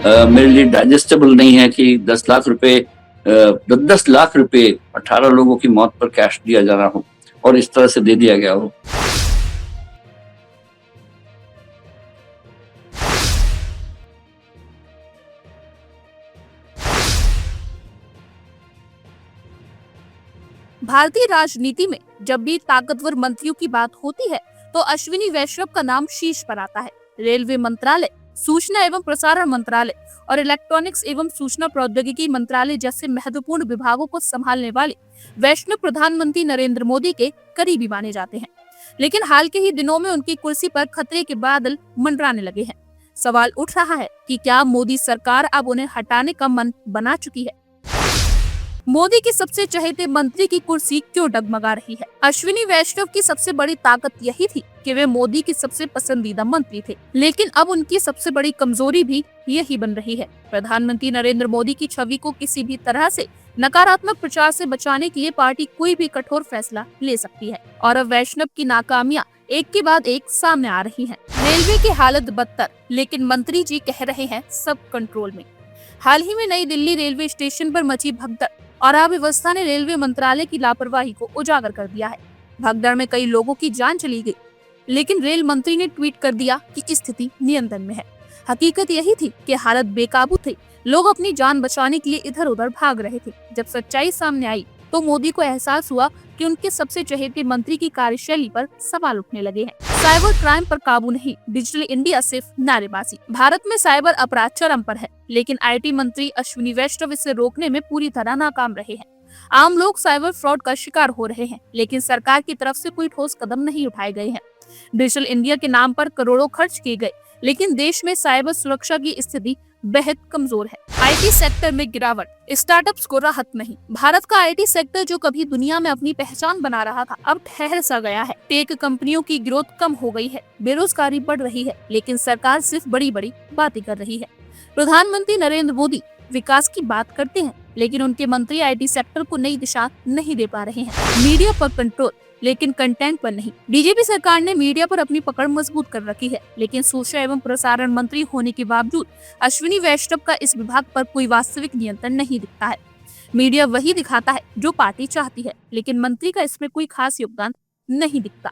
मेरे लिए डाइजेस्टेबल नहीं है कि 10 लाख रुपए 10 लाख रुपए 18 लोगों की मौत पर कैश दिया जा रहा हो और इस तरह से दे दिया गया हो। भारतीय राजनीति में जब भी ताकतवर मंत्रियों की बात होती है तो अश्विनी वैष्णव का नाम शीर्ष पर आता है। रेलवे मंत्रालय, सूचना एवं प्रसारण मंत्रालय और इलेक्ट्रॉनिक्स एवं सूचना प्रौद्योगिकी मंत्रालय जैसे महत्वपूर्ण विभागों को संभालने वाले वैष्णव प्रधानमंत्री नरेंद्र मोदी के करीबी माने जाते हैं। लेकिन हाल के ही दिनों में उनकी कुर्सी पर खतरे के बादल मंडराने लगे हैं। सवाल उठ रहा है कि क्या मोदी सरकार अब उन्हें हटाने का मन बना चुकी है। मोदी के सबसे चहेते मंत्री की कुर्सी क्यों डगमगा रही है? अश्विनी वैष्णव की सबसे बड़ी ताकत यही थी कि वे मोदी के सबसे पसंदीदा मंत्री थे, लेकिन अब उनकी सबसे बड़ी कमजोरी भी यही बन रही है। प्रधानमंत्री नरेंद्र मोदी की छवि को किसी भी तरह से नकारात्मक प्रचार से बचाने के लिए पार्टी कोई भी कठोर फैसला ले सकती है और अब वैष्णव की नाकामियां एक के बाद एक सामने आ रही हैं। रेलवे की हालत बदतर, लेकिन मंत्री जी कह रहे हैं सब कंट्रोल में। हाल ही में नई दिल्ली रेलवे स्टेशन पर मची भगदड़ और अव्यवस्था ने रेलवे मंत्रालय की लापरवाही को उजागर कर दिया है। भगदड़ में कई लोगों की जान चली गई, लेकिन रेल मंत्री ने ट्वीट कर दिया कि स्थिति नियंत्रण में है। हकीकत यही थी कि हालत बेकाबू थी। लोग अपनी जान बचाने के लिए इधर उधर भाग रहे थे। जब सच्चाई सामने आई तो मोदी को एहसास हुआ कि उनके सबसे चहेते मंत्री की कार्यशैली पर सवाल उठने लगे हैं। साइबर क्राइम पर काबू नहीं, डिजिटल इंडिया सिर्फ नारेबाजी। भारत में साइबर अपराध चरम पर है, लेकिन आईटी मंत्री अश्विनी वैष्णव इसे रोकने में पूरी तरह नाकाम रहे हैं। आम लोग साइबर फ्रॉड का शिकार हो रहे हैं, लेकिन सरकार की तरफ से कोई ठोस कदम नहीं उठाए गए हैं। डिजिटल इंडिया के नाम पर करोड़ों खर्च किए गए, लेकिन देश में साइबर सुरक्षा की स्थिति बेहद कमजोर है। आईटी सेक्टर में गिरावट, स्टार्टअप्स को राहत नहीं। भारत का आईटी सेक्टर जो कभी दुनिया में अपनी पहचान बना रहा था, अब ठहर सा गया है। टेक कंपनियों की ग्रोथ कम हो गई है, बेरोजगारी बढ़ रही है, लेकिन सरकार सिर्फ बड़ी बड़ी बातें कर रही है। प्रधानमंत्री नरेंद्र मोदी विकास की बात करते हैं, लेकिन उनके मंत्री आईटी सेक्टर को नई दिशा नहीं दे पा रहे हैं। मीडिया पर कंट्रोल, लेकिन कंटेंट पर नहीं। बीजेपी सरकार ने मीडिया पर अपनी पकड़ मजबूत कर रखी है, लेकिन सूचना एवं प्रसारण मंत्री होने के बावजूद अश्विनी वैष्णव का इस विभाग पर कोई वास्तविक नियंत्रण नहीं दिखता है। मीडिया वही दिखाता है जो पार्टी चाहती है, लेकिन मंत्री का इसमें कोई खास योगदान नहीं दिखता।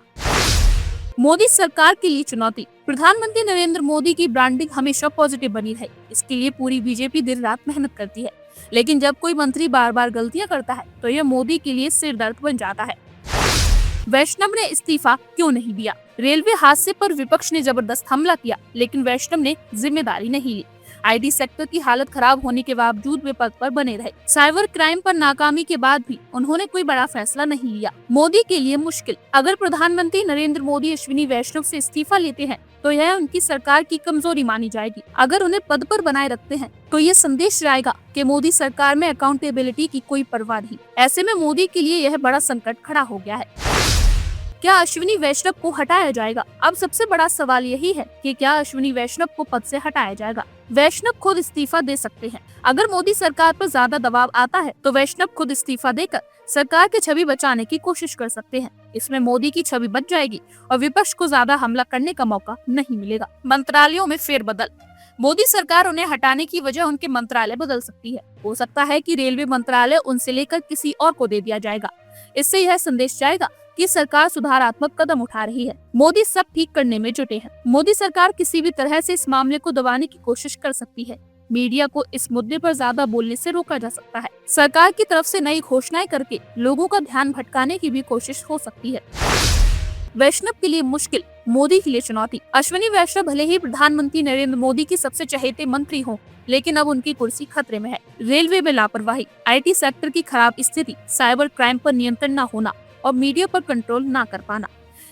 मोदी सरकार के लिए चुनौती, प्रधानमंत्री नरेंद्र मोदी की ब्रांडिंग हमेशा पॉजिटिव बनी रही। इसके लिए पूरी बीजेपी दिन रात मेहनत करती है, लेकिन जब कोई मंत्री बार बार गलतियां करता है तो यह मोदी के लिए सिर दर्द बन जाता है। वैष्णव ने इस्तीफा क्यों नहीं दिया? रेलवे हादसे पर विपक्ष ने जबरदस्त हमला किया, लेकिन वैष्णव ने जिम्मेदारी नहीं ली। आईटी सेक्टर की हालत खराब होने के बावजूद वे पद पर बने रहे। साइबर क्राइम पर नाकामी के बाद भी उन्होंने कोई बड़ा फैसला नहीं लिया। मोदी के लिए मुश्किल, अगर प्रधानमंत्री नरेंद्र मोदी अश्विनी वैष्णव से इस्तीफा लेते हैं तो यह उनकी सरकार की कमजोरी मानी जाएगी। अगर उन्हें पद पर बनाए रखते हैं तो ये संदेश जाएगा कि मोदी सरकार में अकाउंटेबिलिटी की कोई परवाह नहीं। ऐसे में मोदी के लिए यह बड़ा संकट खड़ा हो गया है। क्या अश्विनी वैष्णव को हटाया जाएगा? अब सबसे बड़ा सवाल यही है कि क्या अश्विनी वैष्णव को पद से हटाया जाएगा? वैष्णव खुद इस्तीफा दे सकते हैं। अगर मोदी सरकार पर ज्यादा दबाव आता है तो वैष्णव खुद इस्तीफा देकर सरकार की छवि बचाने की कोशिश कर सकते हैं। इसमें मोदी की छवि बच जाएगी और विपक्ष को ज्यादा हमला करने का मौका नहीं मिलेगा। मंत्रालयों में फेरबदल, मोदी सरकार उन्हें हटाने की वजह उनके मंत्रालय बदल सकती है। हो सकता है कि रेलवे मंत्रालय उनसे लेकर किसी और को दे दिया जाएगा। इससे यह संदेश जाएगा कि सरकार सुधारात्मक कदम उठा रही है। मोदी सब ठीक करने में जुटे हैं। मोदी सरकार किसी भी तरह से इस मामले को दबाने की कोशिश कर सकती है। मीडिया को इस मुद्दे पर ज्यादा बोलने से रोका जा सकता है। सरकार की तरफ से नई घोषणाएं करके लोगों का ध्यान भटकाने की भी कोशिश हो सकती है। वैष्णव के लिए मुश्किल, मोदी के लिए चुनौती। अश्विनी वैष्णव भले ही प्रधानमंत्री नरेंद्र मोदी की सबसे चहेते मंत्री हों, लेकिन अब उनकी कुर्सी खतरे में है। रेलवे में लापरवाही, आईटी सेक्टर की खराब स्थिति, साइबर क्राइम पर नियंत्रण न होना और मीडिया पर कंट्रोल ना कर पाना,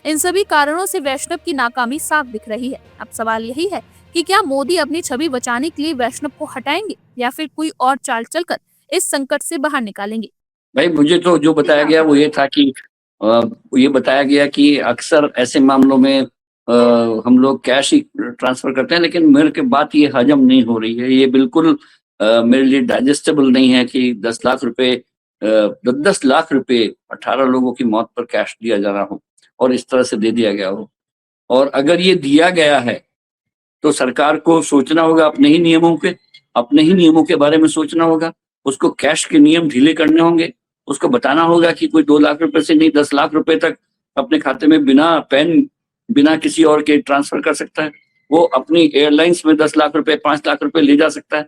इन सभी कारणों से वैष्णव की नाकामी साफ दिख रही है। अब सवाल यही है कि क्या मोदी अपनी छवि बचाने के लिए वैष्णव को हटाएंगे या फिर कोई और चाल चलकर इस संकट से बाहर निकालेंगे? भाई मुझे तो जो बताया गया वो ये था कि ये बताया गया कि अक्सर ऐसे मामलों में हम लोग कैश ही ट्रांसफर करते हैं, लेकिन मेरे के बात ये हजम नहीं हो रही है। ये बिल्कुल मेरे लिए डाइजेस्टेबल नहीं है कि 10 लाख रुपए 18 लोगों की मौत पर कैश दिया जा रहा हो और इस तरह से दे दिया गया हो। और अगर ये दिया गया है तो सरकार को सोचना होगा अपने ही नियमों के अपने ही नियमों के बारे में सोचना होगा, उसको कैश के नियम ढीले करने होंगे, उसको बताना होगा कि कोई 2 लाख रुपए से नहीं 10 लाख रुपए तक अपने खाते में बिना पेन, बिना किसी और के ट्रांसफर कर सकता है। वो अपनी एयरलाइंस में 10 लाख रुपए, 5 लाख रुपए ले जा सकता है।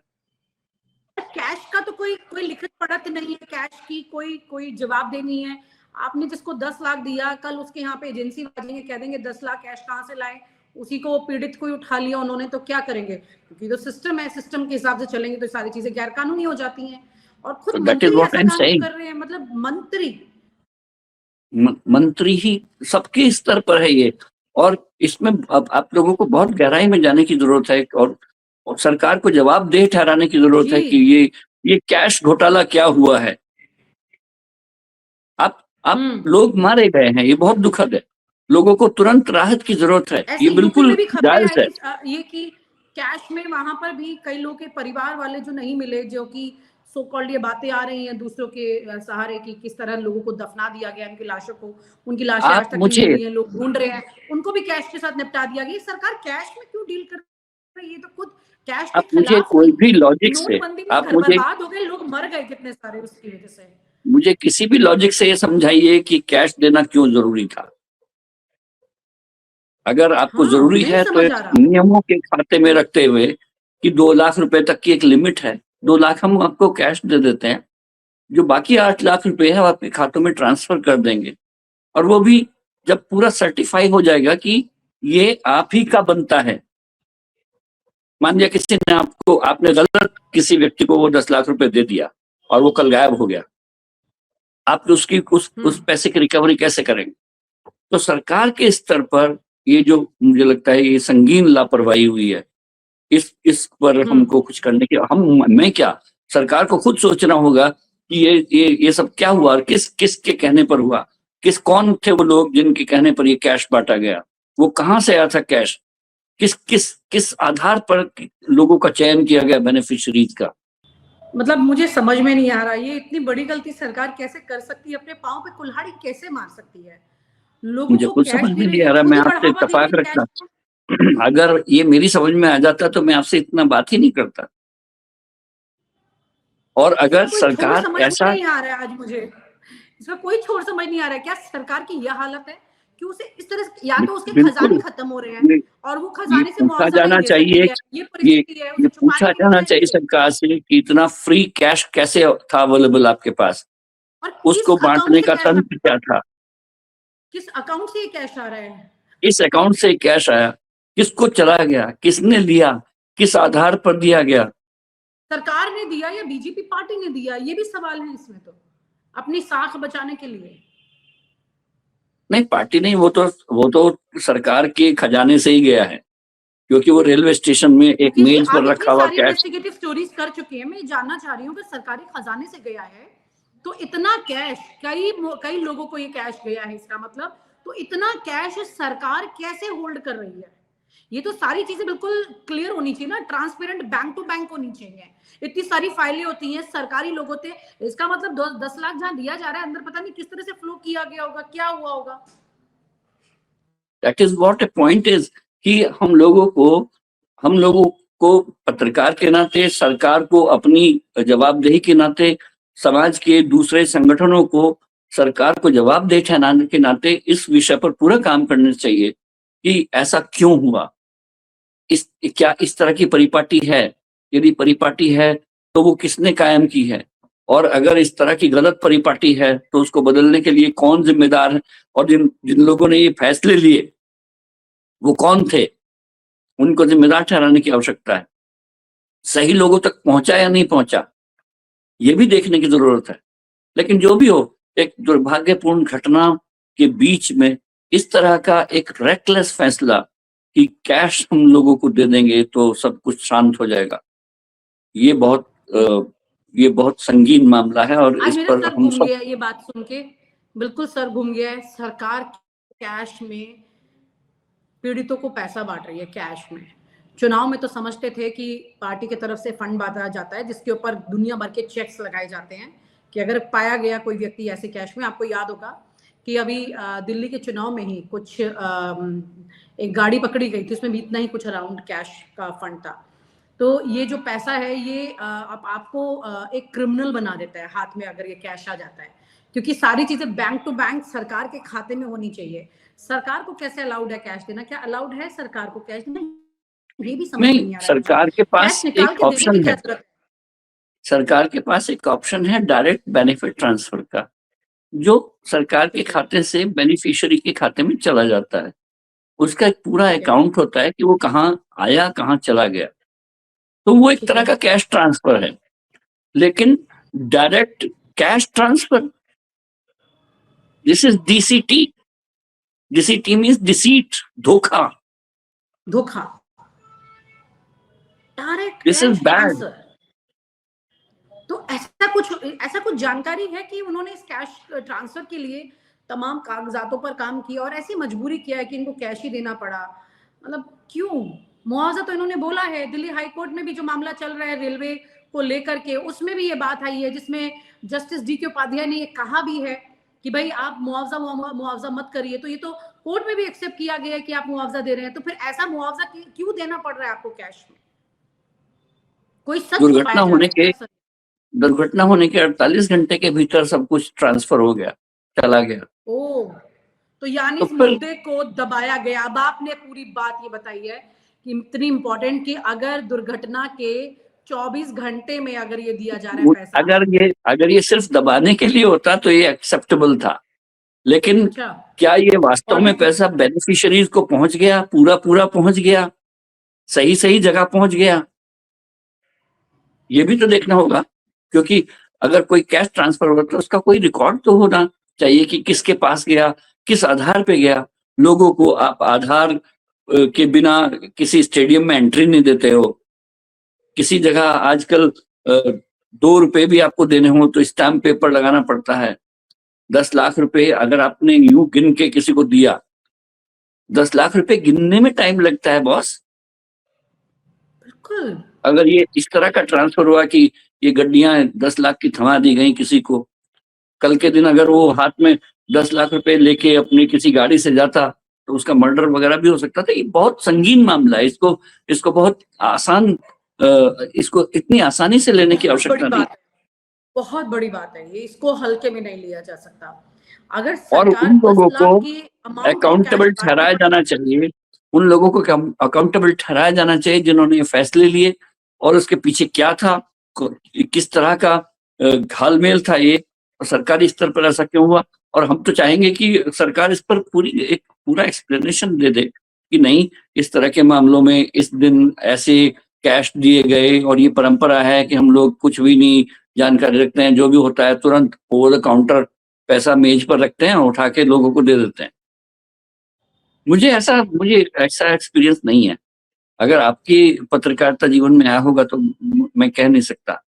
कैश का तो कोई लिखित पढ़त नहीं है, कैश की कोई जवाब नहीं है। आपने जिसको 10 लाख दिया, कल उसके यहाँ पे एजेंसी वाले कह देंगे 10 लाख कैश कहाँ से लाए, उसी को पीड़ित को उठा लिया उन्होंने, तो क्या करेंगे? क्योंकि तो सिस्टम है, सिस्टम के हिसाब से चलेंगे तो सारी चीजें गैर कानूनी हो जाती हैं। और खुद मंत्री ऐसा काम कर रहे हैं, मतलब मंत्री ही सबके स्तर पर है ये। और इसमें अब आप लोगों को बहुत गहराई में जाने की जरूरत है और सरकार को जवाबदेह ठहराने की जरूरत है कि ये कैश घोटाला क्या हुआ है। आप लोग मारे गए हैं, ये बहुत दुखद है। लोगों को तुरंत राहत की जरूरत है, ये बिल्कुल जायज है। ये कि कैश में वहां पर भी कई लोग के परिवार वाले जो नहीं मिले, जो कि सो कॉल्ड ये बातें आ रही हैं दूसरों के सहारे की किस तरह लोगों को दफना दिया गया, उनकी लाशों को, उनकी लाशें आज तक नहीं मिली हैं, लोग ढूंढ रहे हैं, उनको भी कैश के साथ निपटा दिया गया। सरकार कैश में क्यों डील कर रही है? तो खुद कैश के खिलाफ मुझे कोई भी लॉजिक से आप मुझे बर्बाद हो गए, लोग मर गए कितने सारे उसकी वजह से। मुझे किसी भी लॉजिक से ये समझाइए कि कैश देना क्यों जरूरी था। अगर आपको जरूरी है तो नियमों के खाते में रखते हुए कि 2 लाख रुपए तक की एक लिमिट है, 2 लाख हम आपको कैश दे देते हैं, जो बाकी 8 लाख रुपए है आपके खातों में ट्रांसफर कर देंगे। और वो भी जब पूरा सर्टिफाई हो जाएगा कि ये आप ही का बनता है। मान लिया किसी ने आपने गलत किसी व्यक्ति को वो 10 लाख रुपए दे दिया और वो कल गायब हो गया, आप उसकी उस पैसे की रिकवरी कैसे करेंगे? तो सरकार के स्तर पर ये जो मुझे लगता है ये संगीन लापरवाही हुई है, इस पर हमको कुछ करने की मैं क्या, सरकार को खुद सोचना होगा कि ये सब क्या हुआ और किसके कहने पर हुआ, कौन थे वो लोग जिनके कहने पर ये कैश बांटा गया, वो कहाँ से आया था कैश, किस आधार पर लोगों का चयन किया गया बेनिफिशियरीज का। मतलब मुझे समझ में नहीं आ रहा, ये इतनी बड़ी गलती सरकार कैसे कर सकती है, अपने पांव पे कुल्हाड़ी कैसे मार सकती है? मुझे कुछ समझ में नहीं आ रहा। मैं आपसे इत्तेफाक रखता, अगर ये मेरी समझ में आ जाता तो मैं आपसे इतना बात ही नहीं करता। और अगर सरकार ऐसा नहीं आ रहा है, आज मुझे इसका कोई छोर समझ नहीं आ रहा है। क्या सरकार की यह हालत है कि उसे इस तरह, या तो उसके खजाने खत्म हो रहे हैं और वो खजाने से पूछा जाना चाहिए, ये पूछा जाना चाहिए सरकार से कि इतना फ्री कैश कैसे था अवेलेबल आपके पास, उसको बांटने का तंत्र क्या था, किस अकाउंट से ये कैश आ रहा है, इस अकाउंट से कैश आया, किसको चला गया, किसने लिया, किस आधार पर दिया गया, सरकार ने दिया या बीजेपी पार्टी ने दिया, ये भी सवाल है इसमें। तो अपनी साख बचाने के लिए नहीं, पार्टी नहीं, वो तो सरकार के खजाने से ही गया है, क्योंकि वो रेलवे स्टेशन में एक मेज पर रखा हुआ कैश। इन्वेस्टिगेटिव स्टोरीज कर चुके हैं। मैं जानना चाह रही हूँ कि सरकारी खजाने से गया है तो इतना कैश, कई लोगों को ये कैश गया है, इसका मतलब तो इतना कैश सरकार कैसे होल्ड कर रही है? ये तो सारी चीजें बिल्कुल क्लियर होनी चाहिए ना, ट्रांसपेरेंट, बैंक टू बैंक होनी चाहिए। इतनी सारी फाइलें होती हैं, सरकारी लोग होते हैं, इसका मतलब 10 लाख जहां दिया जा रहा है, अंदर पता नहीं किस तरह से फ्लो किया गया होगा, क्या हुआ होगा। That is what A point is कि हम लोगों को पत्रकार के नाते, सरकार को अपनी जवाबदेही के नाते, समाज के दूसरे संगठनों को सरकार को जवाबदेह ठहराने के नाते इस विषय पर पूरा काम करना चाहिए कि ऐसा क्यों हुआ, क्या इस तरह की परिपाटी है, यदि परिपाटी है तो वो किसने कायम की है, और अगर इस तरह की गलत परिपाटी है तो उसको बदलने के लिए कौन जिम्मेदार है, और जिन लोगों ने ये फैसले लिए वो कौन थे, उनको जिम्मेदार ठहराने की आवश्यकता है। सही लोगों तक पहुंचा या नहीं पहुंचा, ये भी देखने की जरूरत है। लेकिन जो भी हो, एक दुर्भाग्यपूर्ण घटना के बीच में इस तरह का एक रेकलेस फैसला कि कैश हम लोगों को दे देंगे तो सब कुछ शांत हो जाएगा, ये बहुत संगीन मामला है। और इस पर हम सब, ये बात सुन के बिल्कुल सर घूम गया है। सरकार कैश में पीड़ितों को पैसा बांट रही है, कैश में। चुनाव में तो समझते थे कि पार्टी की तरफ से फंड बांटा जाता है जिसके ऊपर दुनिया भर के चेक्स लगाए जाते हैं कि अगर पाया गया कोई व्यक्ति ऐसे कैश में। आपको याद होगा कि अभी दिल्ली के चुनाव में ही कुछ एक गाड़ी पकड़ी गई थी, उसमें भी इतना ही कुछ अराउंड कैश का फंड था। तो ये जो पैसा है ये अब आपको एक क्रिमिनल बना देता है हाथ में अगर ये कैश आ जाता है, क्योंकि सारी चीजें बैंक टू बैंक सरकार के खाते में होनी चाहिए। सरकार को कैसे अलाउड है कैश देना? क्या अलाउड है सरकार को कैश देना? ये भी समझ में नहीं, नहीं आ रहा है सरकार के मुझे। पास कैश निकाल एक के देने ऑप्शन की क्या है, जरूरत है? सरकार के पास एक ऑप्शन है डायरेक्ट बेनिफिट ट्रांसफर का, जो सरकार के खाते से बेनिफिशियरी के खाते में चला जाता है। उसका एक पूरा ठीक है, अकाउंट होता है कि वो कहाँ आया, कहाँ चला गया। तो वो एक ठीक तरह है। का कैश ट्रांसफर है। लेकिन direct cash transfer, this is DCT. DCT means deceit, धोखा। धोखा। Direct this is cash bad. Transfer. तो ऐसा कुछ जानकारी है कि उन्होंने इस कैश ट्रांसफर के लिए तमाम कागजातों पर काम किया और ऐसी मजबूरी किया है कि इनको कैश ही देना पड़ा? मतलब क्यों? मुआवजा तो इन्होंने बोला है, दिल्ली हाई कोर्ट में भी जो मामला चल रहा है रेलवे को लेकर के, उसमें भी ये बात आई है, जिसमें जस्टिस डी.के. उपाध्याय ने ये कहा भी है कि भाई आप मुआवजा मत करिए। तो ये तो कोर्ट में भी एक्सेप्ट किया गया है कि आप मुआवजा दे रहे हैं, तो फिर ऐसा मुआवजा क्यों देना पड़ रहा है आपको कैश में? कोई सच दुर्घटना छुपाया जा होने रहा है के क्या? दुर्घटना होने के 48 घंटे के भीतर सब कुछ ट्रांसफर हो गया, चला गया। ओ, तो यानी तो इस फिर मुद्दे को दबाया गया। अब आपने पूरी बात ये बताई है कि इतनी इंपॉर्टेंट कि अगर दुर्घटना के 24 घंटे में अगर ये दिया जा रहा है पैसा। अगर ये सिर्फ दबाने के लिए होता तो ये एक्सेप्टेबल था, लेकिन अच्छा, क्या ये वास्तव और में पैसा बेनिफिशियरीज को पहुंच गया, पूरा पहुंच गया, सही जगह पहुंच गया? ये भी तो देखना होगा, क्योंकि अगर कोई कैश ट्रांसफर होगा तो उसका कोई रिकॉर्ड तो होना चाहिए कि किसके पास गया, किस आधार पे गया। लोगों को आप आधार के बिना किसी स्टेडियम में एंट्री नहीं देते हो। किसी जगह आजकल 2 रुपए भी आपको देने हो तो स्टैम्प पेपर लगाना पड़ता है। 10 लाख रुपए अगर आपने यूं गिन के किसी को दिया, 10 लाख रुपए गिनने में टाइम लगता है बॉस। बिल्कुल अगर ये इस तरह का ट्रांसफर हुआ कि ये गड्डियां 10 लाख की थमा दी गई किसी को, कल के दिन अगर वो हाथ में 10 लाख रुपए लेके अपनी किसी गाड़ी से जाता तो उसका मर्डर वगैरह भी हो सकता था। ये बहुत संगीन मामला है, इसको बहुत आसान इसको इतनी आसानी से लेने की बहुत बड़ी आवश्यकता नहीं। बात है, बहुत बड़ी बात है ये, इसको हल्के में नहीं लिया जा सकता। अगर और सरकार उन 10 लोगों लाख को की अमाउंट को अकाउंटेबल कैश ठहराया जाना चाहिए, उन लोगों को अकाउंटेबल ठहराया जाना चाहिए जिन्होंने ये फैसले लिए, और उसके पीछे क्या था, किस तरह का घालमेल था ये, और सरकारी स्तर पर ऐसा क्यों हुआ। और हम तो चाहेंगे कि सरकार इस पर पूरा एक्सप्लेनेशन दे दे कि नहीं, इस तरह के मामलों में इस दिन ऐसे कैश दिए गए, और ये परंपरा है कि हम लोग कुछ भी नहीं जानकारी रखते हैं, जो भी होता है तुरंत ओवर द काउंटर पैसा मेज पर रखते हैं और उठा के लोगों को दे देते हैं। मुझे ऐसा एक्सपीरियंस नहीं है। अगर आपकी पत्रकारिता जीवन में आया होगा तो मैं कह नहीं सकता।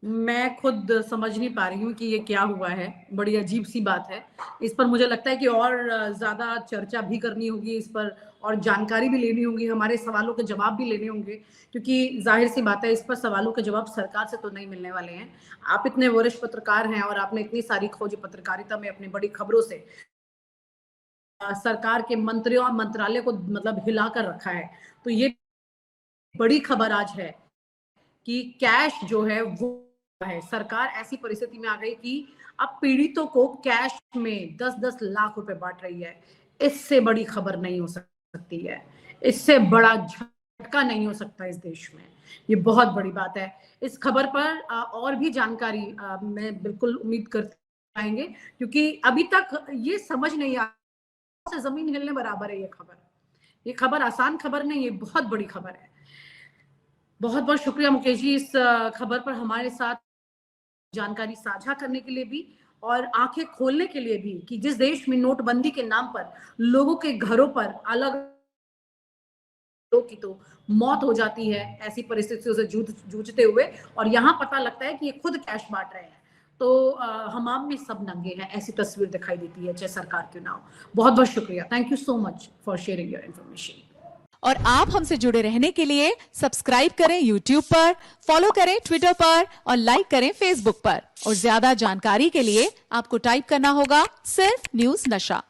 मैं खुद समझ नहीं पा रही हूँ कि ये क्या हुआ है, बड़ी अजीब सी बात है। इस पर मुझे लगता है कि और ज़्यादा चर्चा भी करनी होगी इस पर, और जानकारी भी लेनी होगी, हमारे सवालों के जवाब भी लेने होंगे, क्योंकि जाहिर सी बात है इस पर सवालों के जवाब सरकार से तो नहीं मिलने वाले हैं। आप इतने वरिष्ठ पत्रकार हैं और आपने इतनी सारी खोज पत्रकारिता में अपनी बड़ी खबरों से सरकार के मंत्रियों और मंत्रालय को मतलब हिला कर रखा है। तो ये बड़ी खबर आज है कि कैश जो है वो है, सरकार ऐसी परिस्थिति में आ गई कि अब पीड़ितों को कैश में 10-10 लाख रुपए बांट रही है। इससे बड़ी खबर नहीं हो सकती है, इससे बड़ा झटका नहीं हो सकता इस देश में। ये बहुत बड़ी बात है। इस खबर पर और भी जानकारी मैं बिल्कुल उम्मीद करती आएंगे, क्योंकि अभी तक ये समझ नहीं आ से जमीन हिलने बराबर है ये खबर आसान खबर नहीं, ये बहुत बड़ी खबर है। बहुत बहुत शुक्रिया मुकेश जी इस खबर पर हमारे साथ जानकारी साझा करने के लिए भी, और आंखें खोलने के लिए भी कि जिस देश में नोटबंदी के नाम पर लोगों के घरों पर अलग लोग की तो मौत हो जाती है ऐसी परिस्थितियों से जूझते हुए, और यहाँ पता लगता है कि ये खुद कैश बांट रहे हैं। तो हमाम में सब नंगे हैं, ऐसी तस्वीर दिखाई देती है, चाहे सरकार क्यों ना हो। बहुत बहुत शुक्रिया, thank you so much for sharing your information. और आप हमसे जुड़े रहने के लिए सब्सक्राइब करें YouTube पर, फॉलो करें Twitter पर और लाइक करें Facebook पर। और ज्यादा जानकारी के लिए आपको टाइप करना होगा सिर्फ न्यूज़ नशा।